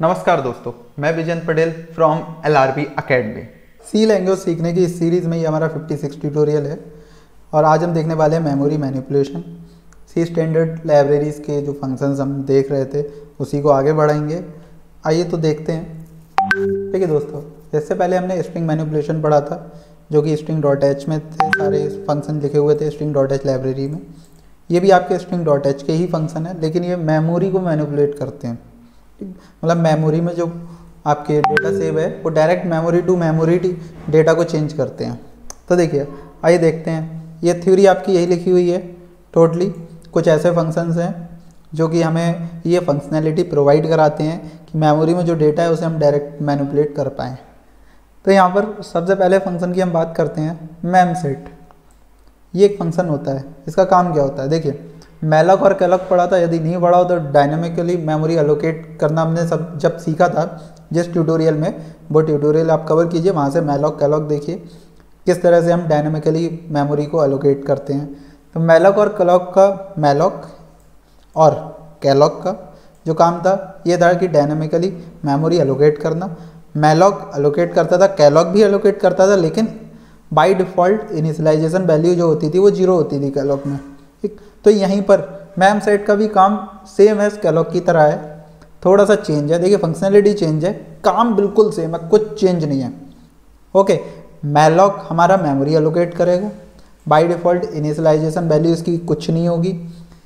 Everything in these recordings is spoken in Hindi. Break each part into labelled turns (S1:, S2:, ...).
S1: नमस्कार दोस्तों, मैं Vijendra Patel from LRB academy. C language सीखने की इस सीरीज़ में ये हमारा 56 ट्यूटोरियल है और आज हम देखने वाले हैं memory manipulation. C standard libraries के जो फंक्शंस हम देख रहे थे उसी को आगे बढ़ाएंगे। आइए तो देखते हैं। ठीक है दोस्तों, इससे पहले हमने स्ट्रिंग मैनिपुलेशन पढ़ा था जो कि string.h में थे, सारे फंक्शन लिखे हुए थे string.h लाइब्रेरी में। ये भी आपके string.h के ही फंक्शन है, लेकिन ये मेमोरी को मैनिपुलेट करते हैं। मतलब मेमोरी में जो आपके डेटा सेव है वो direct memory to memory data को चेंज करते हैं। तो देखिए, आइए देखते हैं। ये थ्योरी आपकी यही लिखी हुई है टोटली। कुछ ऐसे फंक्शंस हैं जो कि हमें ये फंक्शनैलिटी प्रोवाइड कराते हैं कि मेमोरी में जो डेटा है उसे हम डायरेक्ट मैनिपुलेट कर पाएँ। तो यहाँ पर सबसे पहले फंक्शन की हम बात करते हैं, मैम सेट। ये एक फंक्शन होता है। इसका काम क्या होता है? देखिए, मैलॉक और कैलॉक पढ़ा था। यदि नहीं पढ़ा हो तो डायनामिकली मेमोरी एलोकेट करना हमने सब जब सीखा था जिस ट्यूटोरियल में, वो ट्यूटोरियल आप कवर कीजिए, वहाँ से मैलॉक कैलॉक देखिए किस तरह से हम डायनामिकली मेमोरी को एलोकेट करते हैं। तो मैलॉक और कैलॉक का जो काम था ये था कि डायनामिकली मेमोरी एलोकेट करना। मैलॉक एलोकेट करता था, कैलॉक भी एलोकेट करता था, लेकिन बाय डिफ़ॉल्ट इनिशियलाइजेशन वैल्यू जो होती थी वो 0 होती थी कैलॉक में। ठीक, तो यहीं पर मैम सेट का भी काम सेम है, कैलॉक की तरह है। थोड़ा सा चेंज है, देखिए फंक्शनैलिटी चेंज है, काम बिल्कुल सेम है, कुछ चेंज नहीं है। ओके, मैलॉक हमारा मेमोरी एलोकेट करेगा, बाय डिफ़ॉल्ट इनिशियलाइजेशन वैल्यू इसकी कुछ नहीं होगी।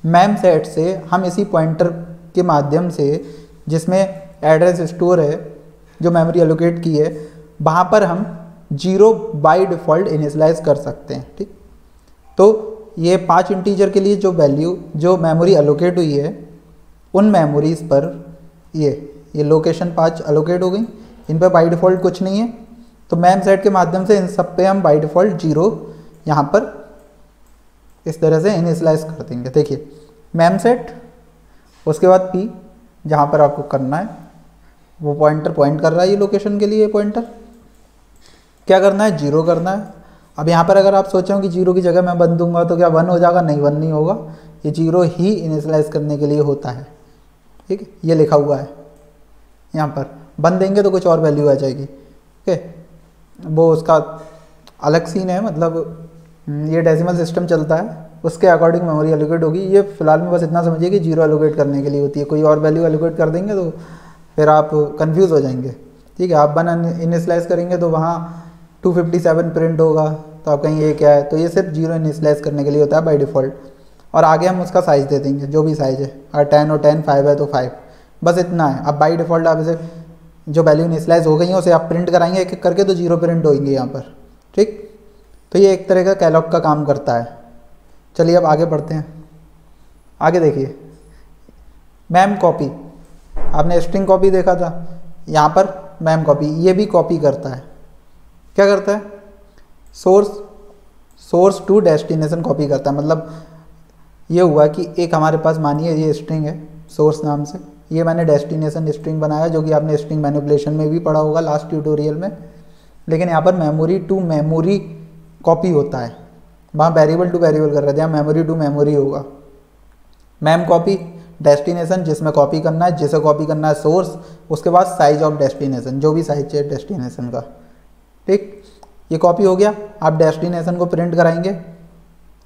S1: मैम सेट से हम इसी पॉइंटर के माध्यम से, जिसमें एड्रेस स्टोर है जो मेमोरी एलोकेट की है, वहाँ पर हम 0 बाय डिफ़ॉल्ट इनिशियलाइज कर सकते हैं। ठीक, तो ये 5 इंटीजर के लिए जो वैल्यू जो मेमोरी एलोकेट हुई है, उन मेमोरीज़ पर ये लोकेशन 5 एलोकेट हो गई। इन पर बाय डिफ़ॉल्ट कुछ नहीं है, तो मैम सेट के माध्यम से इन सब पे हम बाय डिफ़ॉल्ट 0 यहाँ पर इस तरह से इनिशियलाइज कर देंगे। देखिए, मैम सेट, उसके बाद p जहाँ पर आपको करना है वो पॉइंटर पॉइंट कर रहा है, ये लोकेशन के लिए पॉइंटर क्या करना है, 0 करना है। अब यहाँ पर अगर आप सोचें कि 0 की जगह मैं 1 दूंगा तो क्या 1 हो जाएगा? नहीं, 1 नहीं होगा, ये 0 ही इनिशियलाइज करने के लिए होता है। ठीक है, ये लिखा हुआ है यहाँ पर। 1 देंगे तो कुछ और वैल्यू आ जाएगी। ठीक है, वो उसका अलग सीन है, मतलब ये डेसिमल सिस्टम चलता है, उसके अकॉर्डिंग मेमोरी एलोकेट होगी। ये फिलहाल में बस इतना समझिए कि 0 एलोकेट करने के लिए होती है। कोई और वैल्यू एलोकेट कर देंगे तो फिर आप कन्फ्यूज़ हो जाएंगे। ठीक है, आप 1 इनिशियलाइज करेंगे तो वहाँ 257 प्रिंट होगा, तो आप कहेंगे ये क्या है, तो ये सिर्फ 0 इनिशियलाइज करने के लिए होता है बाय डिफ़ॉल्ट। और आगे हम उसका साइज़ दे देंगे जो भी साइज़ है, अगर 10 और 10 5 है तो 5, बस इतना है। अब बाय डिफ़ॉल्ट आप इसे जो वैल्यू इनिशियलाइज हो गई है उसे आप प्रिंट कराएंगे एक एक करके, तो 0 प्रिंट होंगे यहाँ पर। ठीक, तो ये एक तरह का कैलॉक का काम करता है। चलिए अब आगे बढ़ते हैं। आगे देखिए, मैम कॉपी, आपने स्ट्रिंग कॉपी देखा था, यहाँ पर मैम कॉपी ये भी कॉपी करता है। क्या करता है? सोर्स टू डेस्टिनेशन कॉपी करता है। मतलब ये हुआ कि एक हमारे पास मानिए ये स्ट्रिंग है सोर्स नाम से, ये मैंने डेस्टिनेशन स्ट्रिंग बनाया जो कि आपने स्ट्रिंग मैनिपुलेशन में भी पढ़ा होगा लास्ट ट्यूटोरियल में। लेकिन यहाँ पर मेमोरी टू मेमोरी कॉपी होता है, वहाँ वेरिएबल टू वेरिएबल कर रहे थे, यहाँ मेमोरी टू मेमोरी होगा। मैम कॉपी डेस्टिनेशन, जिसमें कॉपी करना है, जिसे कॉपी करना है सोर्स, उसके बाद साइज ऑफ डेस्टिनेशन, जो भी साइज है डेस्टिनेशन का। ठीक, ये कॉपी हो गया। आप डेस्टिनेशन को प्रिंट कराएंगे,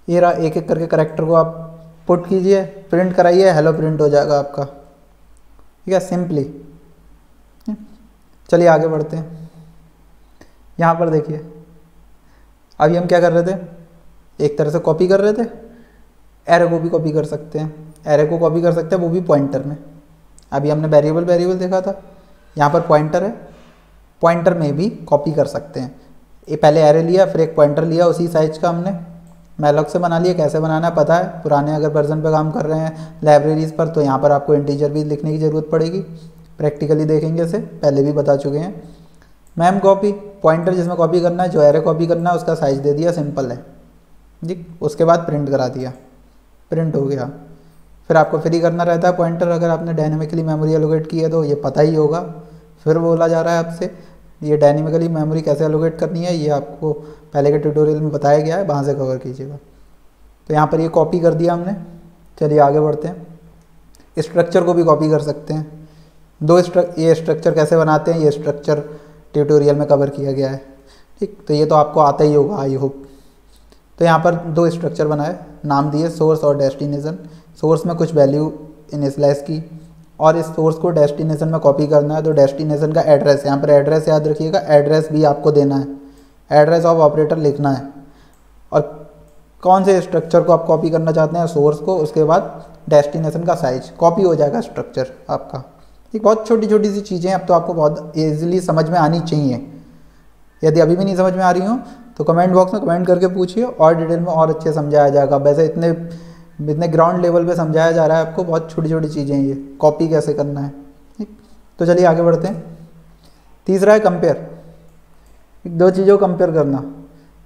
S1: ये रहा, एक एक करके करेक्टर को आप पुट कीजिए, प्रिंट कराइए, हेलो प्रिंट हो जाएगा आपका। ठीक है, सिंपली। चलिए आगे बढ़ते हैं। यहाँ पर देखिए, अभी हम क्या कर रहे थे, एक तरह से कॉपी कर रहे थे। एरे को भी कॉपी कर सकते हैं, एरे को कॉपी कर सकते हैं, वो भी पॉइंटर में। अभी हमने वेरिएबल देखा था, यहाँ पर पॉइंटर है, पॉइंटर में भी कॉपी कर सकते हैं। ये पहले एरे लिया, फिर एक पॉइंटर लिया उसी साइज का, हमने मैलॉक से बना लिया। कैसे बनाना है पता है, पुराने अगर वर्जन पे काम कर रहे हैं लाइब्रेरीज़ पर, तो यहाँ पर आपको इंटीजर भी लिखने की ज़रूरत पड़ेगी। प्रैक्टिकली देखेंगे इसे, पहले भी बता चुके हैं। मैम कॉपी, पॉइंटर जिसमें कॉपी करना है, जो एरे कॉपी करना है उसका साइज़ दे दिया, सिंपल है जी। उसके बाद प्रिंट करा दिया, प्रिंट हो गया। फिर आपको फ्री करना रहता है पॉइंटर, अगर आपने डायनेमिकली मेमोरी एलोकेट की है तो ये पता ही होगा। फिर बोला जा रहा है आपसे ये डायनेमिकली मेमोरी कैसे एलोकेट करनी है, ये आपको पहले के ट्यूटोरियल में बताया गया है, वहाँ से कवर कीजिएगा। तो यहाँ पर ये कॉपी कर दिया हमने। चलिए आगे बढ़ते हैं। स्ट्रक्चर को भी कॉपी कर सकते हैं। ये स्ट्रक्चर कैसे बनाते हैं, ये स्ट्रक्चर ट्यूटोरियल में कवर किया गया है। ठीक, तो ये तो आपको आता ही होगा आई होप। तो यहाँ पर 2 स्ट्रक्चर बनाए, नाम दिए सोर्स और डेस्टिनेशन। सोर्स में कुछ वैल्यू इनिशियलाइज की और इस सोर्स को डेस्टिनेशन में कॉपी करना है। तो डेस्टिनेशन का एड्रेस, यहाँ पर एड्रेस याद रखिएगा, एड्रेस भी आपको देना है, एड्रेस ऑफ ऑपरेटर लिखना है। और कौन से स्ट्रक्चर को आप कॉपी करना चाहते हैं, सोर्स को, उसके बाद डेस्टिनेशन का साइज, कॉपी हो जाएगा स्ट्रक्चर आपका। ठीक, बहुत छोटी छोटी सी चीज़ें अब तो आपको बहुत ईजिली समझ में आनी चाहिए। यदि अभी भी नहीं समझ में आ रही हो तो कमेंट बॉक्स में कमेंट करके पूछिए, और डिटेल में और अच्छे समझाया जाएगा। वैसे इतने ग्राउंड लेवल पे समझाया जा रहा है आपको, बहुत छोटी छोटी चीज़ें ये कॉपी कैसे करना है। ठीक, तो चलिए आगे बढ़ते हैं। तीसरा है कंपेयर, 2 चीज़ों को कंपेयर करना।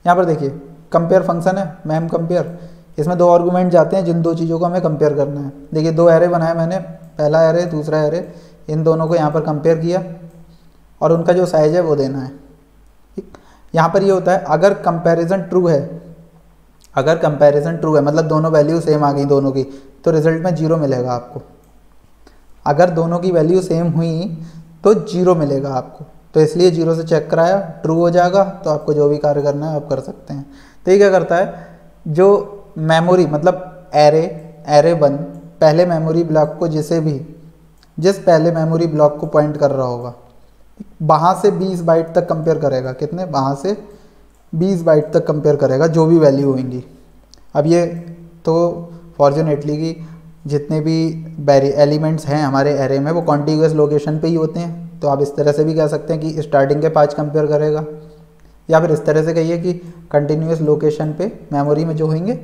S1: यहाँ पर देखिए कंपेयर फंक्शन है, मैम कंपेयर, इसमें 2 आर्गूमेंट जाते हैं जिन 2 चीज़ों को हमें कंपेयर करना है। देखिए 2 एरे बनाए मैंने, पहला एरे दूसरा एरे, इन दोनों को यहाँ पर कंपेयर किया और उनका जो साइज है वो देना है। ठीक, यहाँ पर ये होता है अगर कंपैरिजन ट्रू है, अगर कंपैरिजन ट्रू है मतलब दोनों वैल्यू सेम आ गई दोनों की, तो रिजल्ट में 0 मिलेगा आपको। अगर दोनों की वैल्यू सेम हुई तो 0 मिलेगा आपको, तो इसलिए 0 से चेक कराया, ट्रू हो जाएगा तो आपको जो भी कार्य करना है आप कर सकते हैं। तो ये क्या करता है, जो मेमोरी मतलब एरे 1 पहले मेमोरी ब्लॉक को जिस पहले मेमोरी ब्लॉक को पॉइंट कर रहा होगा, वहाँ से 20 बाइट तक कंपेयर करेगा। कितने, वहाँ से 20 बाइट तक कंपेयर करेगा जो भी वैल्यू होंगी। अब ये तो फॉर्चुनेटली कि जितने भी एलिमेंट्स हैं हमारे एरे में वो कॉन्टिग्यूअस लोकेशन पे ही होते हैं। तो आप इस तरह से भी कह सकते हैं कि स्टार्टिंग के 5 कंपेयर करेगा, या फिर इस तरह से कहिए कि कंटिन्यूअस लोकेशन पे मेमोरी में जो होंगे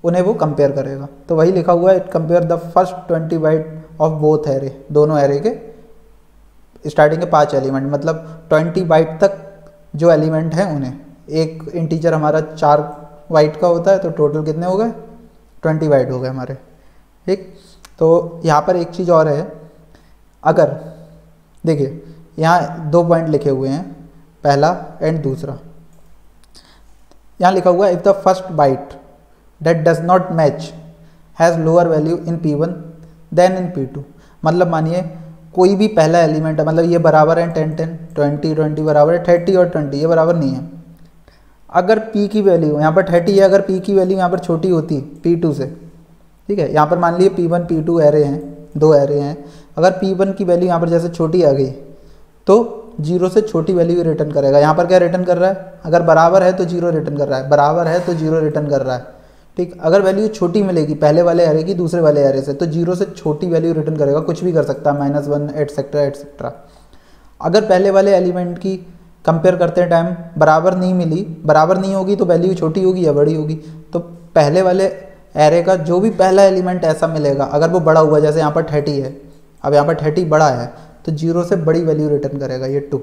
S1: उन्हें वो कंपेयर करेगा। तो वही लिखा हुआ है, it compare the first 20 byte of both array, दोनों एरे के स्टार्टिंग के 5 एलिमेंट, मतलब 20 बाइट तक जो एलिमेंट हैं उन्हें। एक इंटीजर हमारा 4 बाइट का होता है, तो टोटल कितने हो गए, 20 बाइट हो गए हमारे। ठीक, तो यहाँ पर एक चीज़ और है, अगर देखिए यहाँ 2 पॉइंट लिखे हुए हैं, पहला एंड दूसरा। यहाँ लिखा हुआ है if the first byte that does not match has lower value in P1 then in P2। मतलब मानिए कोई भी पहला एलिमेंट है, मतलब ये बराबर है 10 10 20 20 बराबर है 30 और 20, ये बराबर नहीं है। अगर P की वैल्यू यहाँ पर 30 है, अगर P की वैल्यू यहाँ पर छोटी होती P2 से, ठीक है, यहाँ पर मान लीजिए P1 P2 एरे हैं, 2 एरे हैं, अगर P1 की वैल्यू यहाँ पर जैसे छोटी आ गई तो 0 से छोटी वैल्यू रिटर्न करेगा। यहाँ पर क्या रिटर्न कर रहा है, अगर बराबर है तो 0 रिटर्न कर रहा है, बराबर है तो 0 रिटर्न कर रहा है। ठीक, अगर वैल्यू छोटी मिलेगी पहले वाले एरे की दूसरे वाले एरे से, तो 0 से छोटी वैल्यू रिटर्न करेगा, कुछ भी कर सकता है, -1 एटसेट्रा एटसेट्रा। अगर पहले वाले एलिमेंट की कंपेयर करते टाइम बराबर नहीं मिली, बराबर नहीं होगी तो वैल्यू छोटी होगी या बड़ी होगी, तो पहले वाले एरे का जो भी पहला एलिमेंट ऐसा मिलेगा, अगर वो बड़ा हुआ, जैसे यहाँ पर 30 है, अब यहाँ पर 30 बड़ा है तो 0 से बड़ी वैल्यू रिटर्न करेगा, ये 2।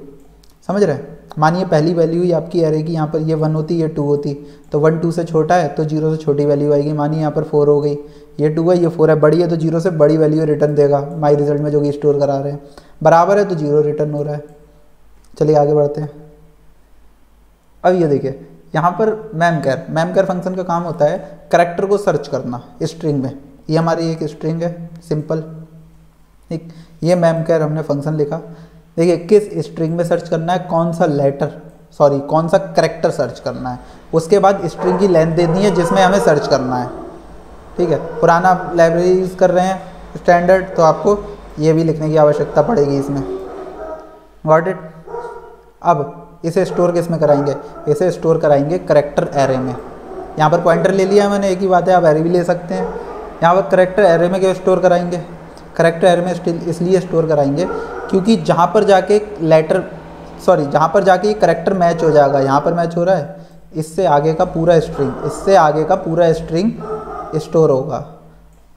S1: समझ रहे हैं, मानिए पहली वैल्यू ही आपकी एरे की यहाँ पर ये 1 होती, ये 2 होती, तो 1 2 से छोटा है तो 0 से छोटी वैल्यू आएगी। मानिए यहाँ पर 4 हो गई, ये 2 है, ये 4 है, बड़ी है तो 0 से बड़ी वैल्यू रिटर्न देगा माई रिजल्ट में जो कि स्टोर करा रहे हैं। बराबर है तो 0 रिटर्न हो रहा है। चलिए आगे बढ़ते हैं। अब ये देखिए यहाँ पर मैमकेयर फंक्शन का काम होता है करैक्टर को सर्च करना स्ट्रिंग में। ये हमारी एक स्ट्रिंग है सिंपल, ठीक, ये मैमकेयर हमने फंक्शन लिखा। देखिए किस स्ट्रिंग में सर्च करना है, कौन सा करैक्टर सर्च करना है, उसके बाद स्ट्रिंग की लेंथ देनी है जिसमें हमें सर्च करना है। ठीक है, पुराना लाइब्रेरी यूज़ कर रहे हैं स्टैंडर्ड, तो आपको ये भी लिखने की आवश्यकता पड़ेगी इसमें। Got it. अब इसे स्टोर किस में कराएंगे, इसे स्टोर कराएंगे करैक्टर एरे में। यहाँ पर पॉइंटर ले लिया मैंने, एक ही बात है, आप एरे भी ले सकते हैं। यहाँ पर करैक्टर एरे में क्यों स्टोर कराएंगे, करैक्टर एरे में इसलिए स्टोर कराएंगे क्योंकि जहाँ पर जाके ये करैक्टर मैच हो जाएगा, यहाँ पर मैच हो रहा है, इससे आगे का पूरा स्ट्रिंग स्टोर होगा।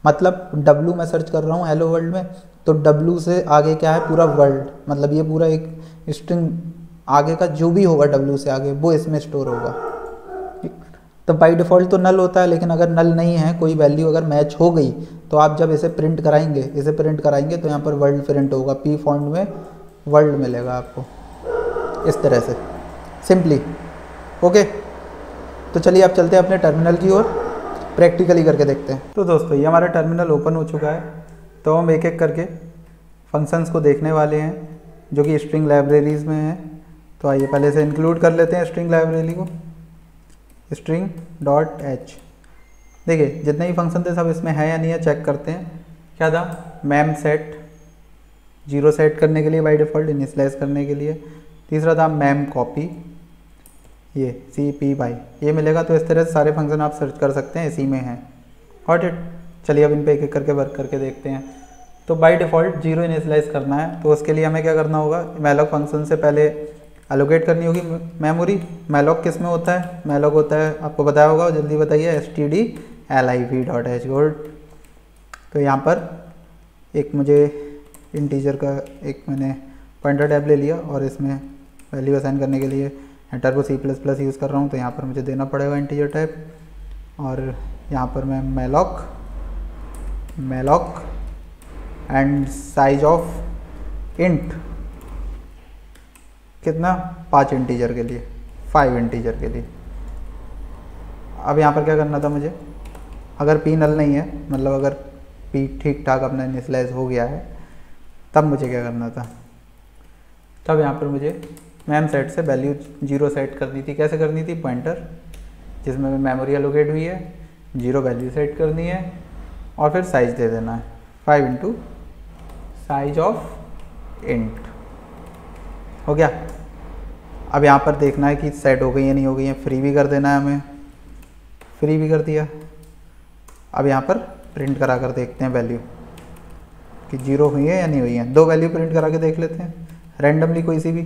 S1: मतलब W में सर्च कर रहा हूँ हेलो वर्ल्ड में, तो W से आगे क्या है, पूरा वर्ल्ड, मतलब ये पूरा एक स्ट्रिंग आगे का जो भी होगा W से आगे वो इसमें स्टोर होगा। तो बाय डिफ़ॉल्ट तो नल होता है, लेकिन अगर नल नहीं है, कोई वैल्यू अगर मैच हो गई तो आप जब इसे प्रिंट कराएंगे तो यहाँ पर वर्ल्ड प्रिंट होगा, P फॉन्ट में वर्ल्ड मिलेगा आपको इस तरह से सिंपली। ओके, तो चलिए आप चलते हैं अपने टर्मिनल की ओर, प्रैक्टिकली करके देखते हैं। तो दोस्तों ये हमारा टर्मिनल ओपन हो चुका है, तो हम एक एक करके फंक्शंस को देखने वाले हैं जो कि स्ट्रिंग लाइब्रेरीज में हैं। तो आइए पहले से इंक्लूड कर लेते हैं स्ट्रिंग लाइब्रेरी को, स्ट्रिंग डॉट एच। देखिए जितने भी फंक्शन थे सब इसमें है या नहीं है चेक करते हैं। क्या था, मैम सेट 0 सेट करने के लिए बाय डिफ़ॉल्ट, इनिशियलाइज करने के लिए। तीसरा था मैम कॉपी, ये CPY ये मिलेगा। तो इस तरह से सारे फंक्शन आप सर्च कर सकते हैं, इसी में है। Got it. चलिए अब इन पे एक एक करके वर्क करके देखते हैं। तो बाय डिफ़ॉल्ट 0 इनिशियलाइज करना है, तो उसके लिए हमें क्या करना होगा, मैलॉक फंक्शन से पहले एलोकेट करनी होगी मेमोरी। मैलॉक किस में होता है, मैलॉक होता है आपको बताया होगा, जल्दी बताइए, stdlib.h। गुड। तो यहाँ पर एक मुझे इंटीजर का एक मैंने पॉइंटर टैब ले लिया और इसमें वैल्यू असाइन करने के लिए टर्बो C++ यूज़ कर रहा हूँ, तो यहाँ पर मुझे देना पड़ेगा इंटीजर टैब। और यहाँ पर मैं malloc and size of int कितना, 5 इंटीजर के लिए, 5 इंटीजर के लिए। अब यहाँ पर क्या करना था मुझे, अगर p नल नहीं है, मतलब अगर p ठीक ठाक अपना इनिशियलाइज हो गया है, तब मुझे क्या करना था, तब यहाँ पर मुझे मैम सेट से वैल्यू 0 सेट करनी थी। कैसे करनी थी, पॉइंटर जिसमें मेमोरी एलोकेट हुई है, 0 वैल्यू सेट करनी है और फिर साइज दे देना है 5 इंटू साइज ऑफ इंट। हो गया। अब यहाँ पर देखना है कि सेट हो गई है नहीं हो गई है, फ्री भी कर देना है हमें, फ्री भी कर दिया। अब यहाँ पर प्रिंट करा कर देखते हैं वैल्यू कि 0 हुई है या नहीं हुई है। 2 वैल्यू प्रिंट करा के देख लेते हैं रैंडमली, कोई सी भी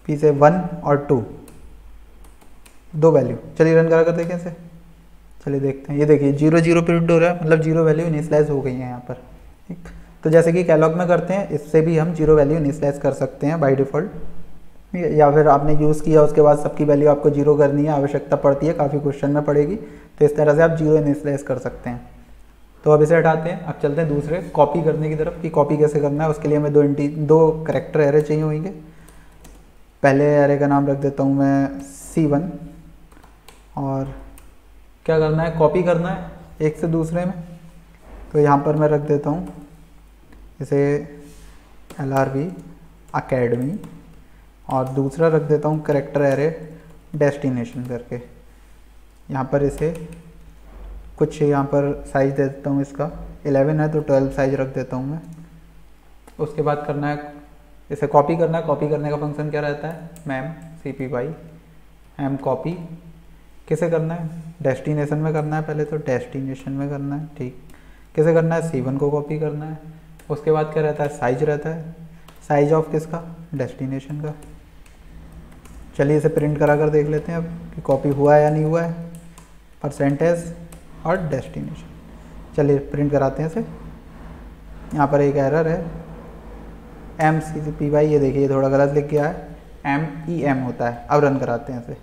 S1: पी से 1 और 2, 2 वैल्यू। चलिए रन करा कर देखें इसे, चलिए देखते हैं। ये देखिए 0 0 प्रिंट हो रहा है, मतलब 0 वैल्यू इनिशियलाइज हो गई है यहाँ पर। ठीक, तो जैसे कि कैलॉग में करते हैं, इससे भी हम 0 वैल्यू इनिशियलाइज कर सकते हैं बाय डिफ़ॉल्ट, या फिर आपने यूज़ किया उसके बाद सबकी वैल्यू आपको 0 करनी है, आवश्यकता पड़ती है, काफ़ी क्वेश्चन में पड़ेगी, तो इस तरह से आप 0 इनिशियलाइज कर सकते हैं। तो अब इसे हटाते हैं, अब चलते हैं दूसरे कॉपी करने की तरफ कि कॉपी कैसे करना है। उसके लिए हमें 2 कैरेक्टर एरे चाहिए होंगे। पहले एरे का नाम रख देता हूँ मैं C1, और क्या करना है, कॉपी करना है एक से दूसरे में। तो यहाँ पर मैं रख देता हूँ इसे LRB अकेडमी, और दूसरा रख देता हूँ कैरेक्टर एरे डेस्टिनेशन करके। यहाँ पर इसे कुछ यहाँ पर साइज दे देता हूँ, इसका 11 है तो 12 साइज रख देता हूँ मैं। उसके बाद करना है, इसे कॉपी करना है। कॉपी करने का फंक्शन क्या रहता है, मैम CPY मैम कॉपी। किसे करना है, डेस्टिनेशन में करना है पहले, तो डेस्टिनेशन में करना है। ठीक, किसे करना है, C1 को कॉपी करना है। उसके बाद क्या रहता है, साइज रहता है, साइज ऑफ किसका, डेस्टिनेशन का। चलिए इसे प्रिंट करा कर देख लेते हैं अब कि कॉपी हुआ है या नहीं हुआ है, परसेंटेज और डेस्टिनेशन। चलिए प्रिंट कराते हैं इसे। यहाँ पर एक एरर है MCPY, ये देखिए थोड़ा गलत लिख गया है, MEM होता है। अब रन कराते हैं इसे।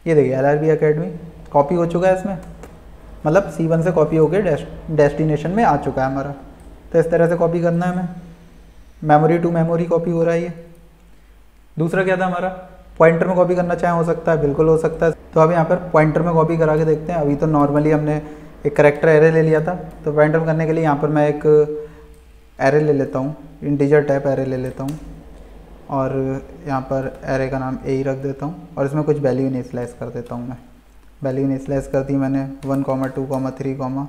S1: ये देखिए LRB अकेडमी कॉपी हो चुका है इसमें, मतलब C1 से कॉपी होकर डेस्टिनेशन में आ चुका है हमारा। तो इस तरह से कॉपी करना है हमें, मेमोरी टू मेमोरी कॉपी हो रहा है ये। दूसरा क्या था हमारा, पॉइंटर में कॉपी करना चाहे हो सकता है, बिल्कुल हो सकता है। तो अब यहाँ पर पॉइंटर में कॉपी करा के देखते हैं। अभी तो नॉर्मली हमने एक कैरेक्टर एरे ले लिया था, तो पॉइंटर करने के लिए यहाँ पर मैं एक एरे ले लेता हूँ, इंटीजर टाइप एरे ले लेता हूँ, और यहाँ पर एरे का नाम A रख देता हूँ, और इसमें कुछ वैल्यू इनिशियलाइज कर देता हूँ मैं। वैल्यू इनिशियलाइज कर दी मैंने 1, 2, 3,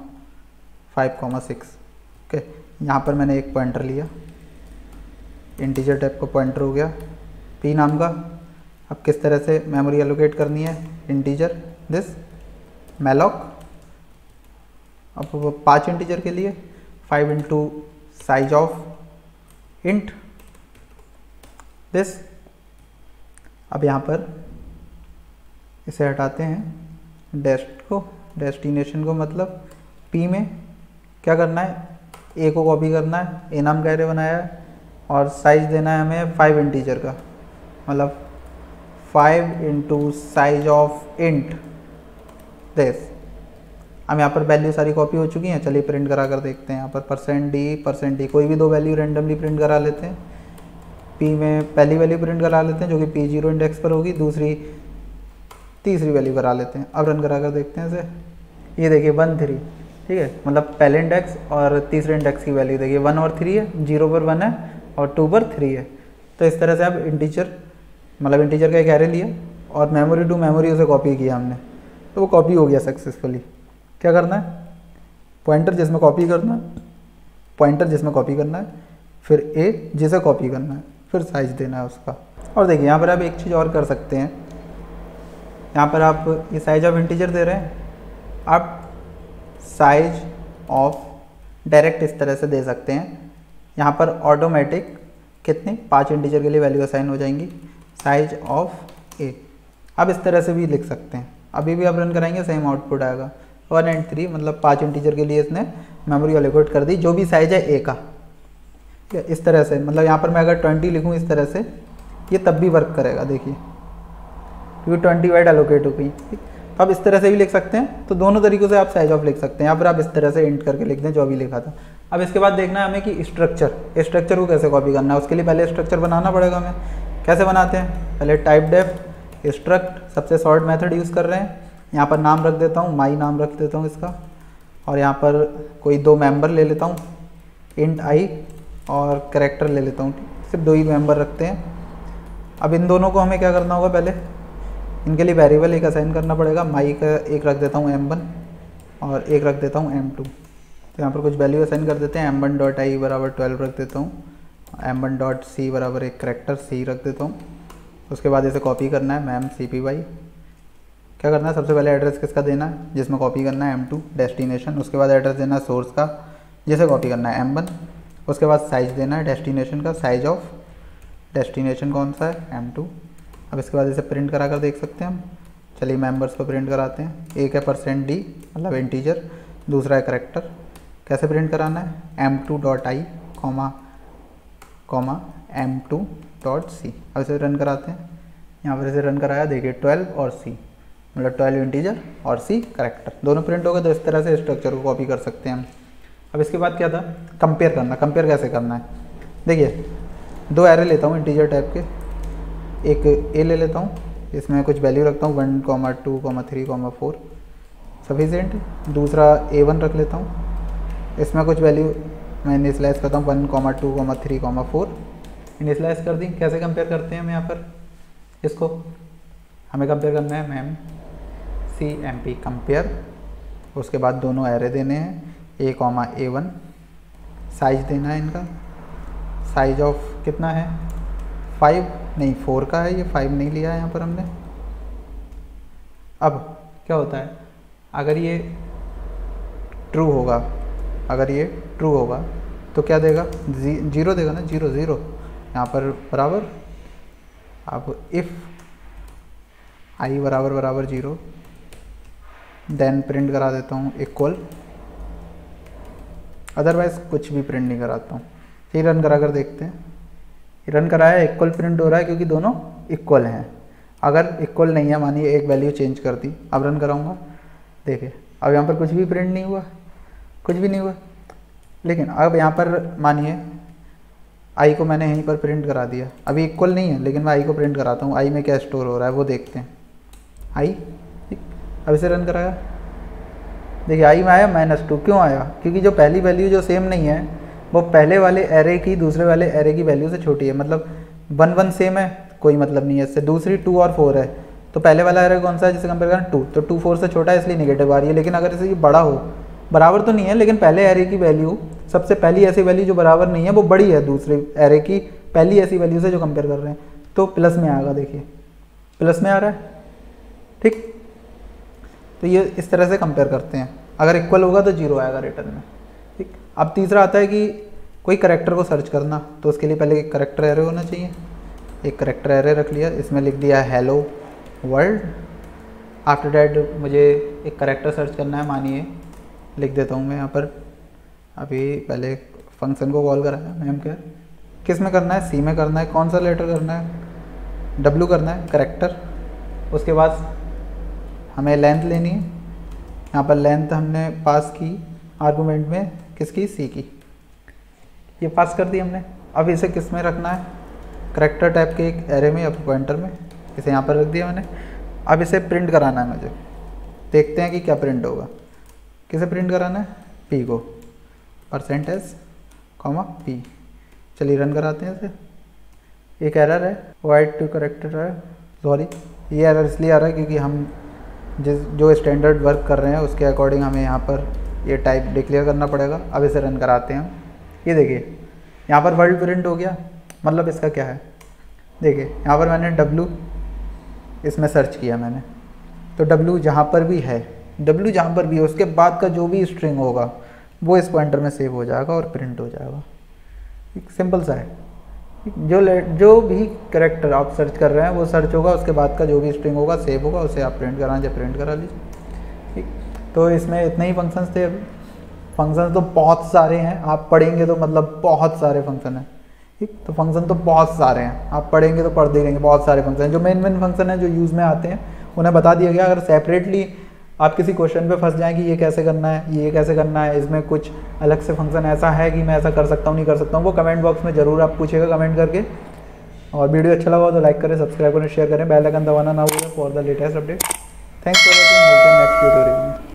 S1: 5, 6। ओके, यहाँ पर मैंने एक पॉइंटर लिया, इंटीजर टाइप का पॉइंटर हो गया P नाम का। अब किस तरह से मेमोरी एलोकेट करनी है, इंटीजर दिस मैलॉक। अब 5 इंटीजर के लिए 5 into size of int this. अब यहाँ पर इसे हटाते हैं, डेस्टिनेशन को, मतलब P में क्या करना है, A को कॉपी करना है, A नाम का एरे बनाया है, और साइज देना है हमें 5 इंटीजर का, मतलब 5 into size of int this. अब यहाँ पर वैल्यू सारी कॉपी हो चुकी हैं। चलिए प्रिंट करा कर देखते हैं। यहाँ पर %d कोई भी 2 वैल्यू रेंडमली प्रिंट करा लेते हैं। P में पहली वैल्यू प्रिंट करा लेते हैं जो कि P0 इंडेक्स पर होगी, तीसरी वैल्यू करा लेते हैं। अब रन करा कर देखते हैं इसे। ये देखिए 1 3 ठीक है, मतलब पहले इंडेक्स और तीसरे इंडेक्स की वैल्यू देखिए 1 और 3 है, 0 पर 1 है और 2 पर 3 है। तो इस तरह से आप इंटीजर मतलब इंटीजर का एक एरे लिया और मेमोरी टू मेमोरी उसे कॉपी किया हमने, तो वो कॉपी हो गया सक्सेसफुली। क्या करना है, पॉइंटर जिसमें कॉपी करना है, पॉइंटर जिसमें कॉपी करना है, फिर ए जिसे कॉपी करना है, फिर साइज देना है उसका। और देखिए यहाँ पर आप एक चीज़ और कर सकते हैं, यहाँ पर आप ये साइज ऑफ इंटीजर दे रहे हैं, आप साइज ऑफ डायरेक्ट इस तरह से दे सकते हैं। यहाँ पर ऑटोमेटिक कितने 5 इंटीजर के लिए वैल्यू असाइन हो जाएंगी, साइज ऑफ ए। आप इस तरह से भी लिख सकते हैं, अभी भी आप रन कराएंगे सेम आउटपुट आएगा 1 और 3, मतलब 5 इंटीजर के लिए इसने मेमोरी एलोकेट कर दी जो भी साइज है ए का। ठीक है, इस तरह से मतलब यहाँ पर मैं अगर 20 लिखूँ इस तरह से, ये तब भी वर्क करेगा देखिए, क्योंकि 20 वाइड एलोकेट हो गई। ठीक, तो आप इस तरह से भी लिख सकते हैं, तो दोनों तरीक़ों से आप साइज ऑफ लिख सकते हैं। यहाँ पर आप इस तरह से इंट करके लिख दें जो अभी लिखा था। अब इसके बाद देखना है हमें कि स्ट्रक्चर को कैसे कॉपी करना है। उसके लिए पहले स्ट्रक्चर बनाना पड़ेगा हमें। कैसे बनाते हैं, पहले टाइप डेफ स्ट्रक्ट, सबसे शॉर्ट मेथड यूज़ कर रहे हैं। यहाँ पर नाम रख देता हूँ, माई नाम रख देता हूँ इसका, और यहाँ पर कोई 2 मेंबर ले लेता हूँ, इंट आई और कैरेक्टर ले लेता हूँ। सिर्फ 2 ही मेंबर रखते हैं। अब इन दोनों को हमें क्या करना होगा, पहले इनके लिए वेरिएबल एक असाइन करना पड़ेगा। माई का एक रख देता हूँ m1 और एक रख देता हूँ m2। तो यहाँ पर कुछ वैल्यू असाइन कर देते हैं, m1.i बराबर 12 रख देता हूँ, m1.c बराबर एक कैरेक्टर c रख देता हूँ। उसके बाद इसे कॉपी करना है मैम cpy। क्या करना है, सबसे पहले एड्रेस किसका देना है, जिसमें कॉपी करना है m2 डेस्टिनेशन। उसके बाद एड्रेस देना है सोर्स का, जिसे कॉपी करना है m1। उसके बाद साइज देना है डेस्टिनेशन का, साइज ऑफ डेस्टिनेशन कौन सा है m2। अब इसके बाद इसे प्रिंट करा कर देख सकते हैं हम। चलिए मेंबर्स को प्रिंट कराते हैं। एक है %d मतलब इंटीजर, दूसरा है कैरेक्टर। कैसे प्रिंट कराना है, m2.i कॉमा m2.c। अब इसे रन कराते हैं। यहाँ पर इसे रन कराया, देखिए 12 और c, मतलब 12 इंटीजर और c कैरेक्टर, दोनों प्रिंट हो गए। तो इस तरह से स्ट्रक्चर को कॉपी कर सकते हैं हम। अब इसके बाद क्या था, कंपेयर करना। कंपेयर कैसे करना है, देखिए 2 एरे लेता हूँ इंटीजर टाइप के, एक ए ले लेता हूँ, इसमें कुछ वैल्यू रखता हूँ 1, 2, 3, 4 सफिशिएंट। दूसरा a1 रख लेता हूँ, इसमें कुछ वैल्यू मैं इनिशलाइज करता हूँ 1, 2, 3, 4 इनिशलाइज कर दी। कैसे कंपेयर करते हैं हम यहाँ पर इसको, हमें कंपेयर करना है मैम cmp कंपेयर। उसके बाद दोनों एरे देने हैं a, a1, साइज देना है इनका, साइज ऑफ कितना है 5 नहीं 4 का है, ये 5 नहीं लिया है यहाँ पर हमने। अब क्या होता है, अगर ये ट्रू होगा, अगर ये ट्रू होगा तो क्या देगा, 0 देगा ना, 0 0 यहाँ पर बराबर। अब इफ़ i बराबर बराबर 0, देन प्रिंट करा देता हूँ इक्वल, अदरवाइज कुछ भी प्रिंट नहीं कराता हूँ। ये रन करा कर देखते हैं। रन कराया, इक्वल प्रिंट हो रहा है क्योंकि दोनों इक्वल हैं। अगर इक्वल नहीं है, मानिए एक वैल्यू चेंज कर दी, अब रन कराऊंगा, देखिए अब यहाँ पर कुछ भी प्रिंट नहीं हुआ, कुछ भी नहीं हुआ। लेकिन अब यहाँ पर मानिए आई को मैंने यहीं पर प्रिंट करा दिया, अभी इक्वल नहीं है लेकिन मैं आई को प्रिंट कराता हूँ। आई में क्या स्टोर हो रहा है वो देखते हैं। आई ठीक, अब इसे रन कराया, देखिए आई में आया -2। क्यों आया, क्योंकि जो पहली वैल्यू जो सेम नहीं है वो पहले वाले एरे की दूसरे वाले एरे की वैल्यू से छोटी है। मतलब 1 1 सेम है, कोई मतलब नहीं है इससे। दूसरी 2 और 4 है, तो पहले वाला एरे कौन सा है जिसे कंपेयर करें 2, तो 2 4 से छोटा है इसलिए नेगेटिव आ रही है। लेकिन अगर इसे ये बड़ा हो, बराबर तो नहीं है लेकिन पहले एरे की वैल्यू, सबसे पहली ऐसी वैल्यू जो बराबर नहीं है वो बड़ी है दूसरे एरे की पहली ऐसी वैल्यू से जो कंपेयर कर रहे हैं, तो प्लस में आएगा। देखिए प्लस में आ रहा है, ठीक। तो ये इस तरह से कंपेयर करते हैं। अगर इक्वल होगा तो 0 आएगा रिटर्न में, ठीक। अब तीसरा आता है कि कोई करैक्टर को सर्च करना, तो उसके लिए पहले एक करैक्टर एरे होना चाहिए। एक करैक्टर एरे रख लिया, इसमें लिख दिया हेलो वर्ल्ड। आफ्टर डैट मुझे एक करैक्टर सर्च करना है, मानिए लिख देता हूँ मैं यहाँ पर। अभी पहले फंक्शन को कॉल कराया मैम क्या, किस में करना है, सी में करना है। कौन सा लेटर करना है, W करना है करैक्टर। उसके बाद हमें लेंथ लेनी है, यहाँ पर लेंथ हमने पास की आर्गूमेंट में, किसकी, सी की, ये पास कर दी हमने। अब इसे किस में रखना है, करैक्टर टाइप के एक एरे में या पॉइंटर में, इसे यहाँ पर रख दिया मैंने। अब इसे प्रिंट कराना है मुझे, देखते हैं कि क्या प्रिंट होगा। किसे प्रिंट कराना है, पी को, %s, पी। चलिए रन कराते हैं इसे। एक एरर है, वाइट टू करेक्टेड है, सॉरी ये एरर इसलिए आ रहा है क्योंकि हम जो स्टैंडर्ड वर्क कर रहे हैं उसके अकॉर्डिंग हमें यहाँ पर ये टाइप डिक्लेयर करना पड़ेगा। अब इसे रन कराते हैं हम। ये देखिए यहाँ पर वर्ल्ड प्रिंट हो गया। मतलब इसका क्या है, देखिए यहाँ पर मैंने W इसमें सर्च किया मैंने, तो W जहाँ पर भी है, W जहाँ पर भी है उसके बाद का जो भी स्ट्रिंग होगा वो इस पॉइंटर में सेव हो जाएगा और प्रिंट हो जाएगा। एक सिंपल सा है। जो भी कैरेक्टर आप सर्च कर रहे हैं वो सर्च होगा, उसके बाद का जो भी स्ट्रिंग होगा सेव होगा, उसे आप प्रिंट कराना चाहे प्रिंट करा लीजिए। ठीक, तो इसमें इतने ही फंक्शंस थे। फंक्शन तो बहुत सारे हैं, आप पढ़ेंगे तो मतलब बहुत सारे फंक्शन हैं। ठीक, तो फंक्शन तो बहुत सारे हैं, आप पढ़ेंगे तो पढ़ते रहेंगे। बहुत सारे फंक्शन हैं, जो मेन फंक्शन हैं जो यूज़ में आते हैं उन्हें बता दिया गया। अगर सेपरेटली आप किसी क्वेश्चन पे फंस जाएं कि ये कैसे करना है, ये कैसे करना है, इसमें कुछ अलग से फंक्शन ऐसा है कि मैं ऐसा कर सकता हूँ नहीं कर सकता हूँ, वो कमेंट बॉक्स में ज़रूर आप पूछिएगा कमेंट करके। और वीडियो अच्छा लगा तो लाइक करें, सब्सक्राइब करें, शेयर करें, बेल आइकन दबाना ना भूलें for the latest update. Thanks for watching, मिलते हैं नेक्स्ट ट्यूटोरियल में।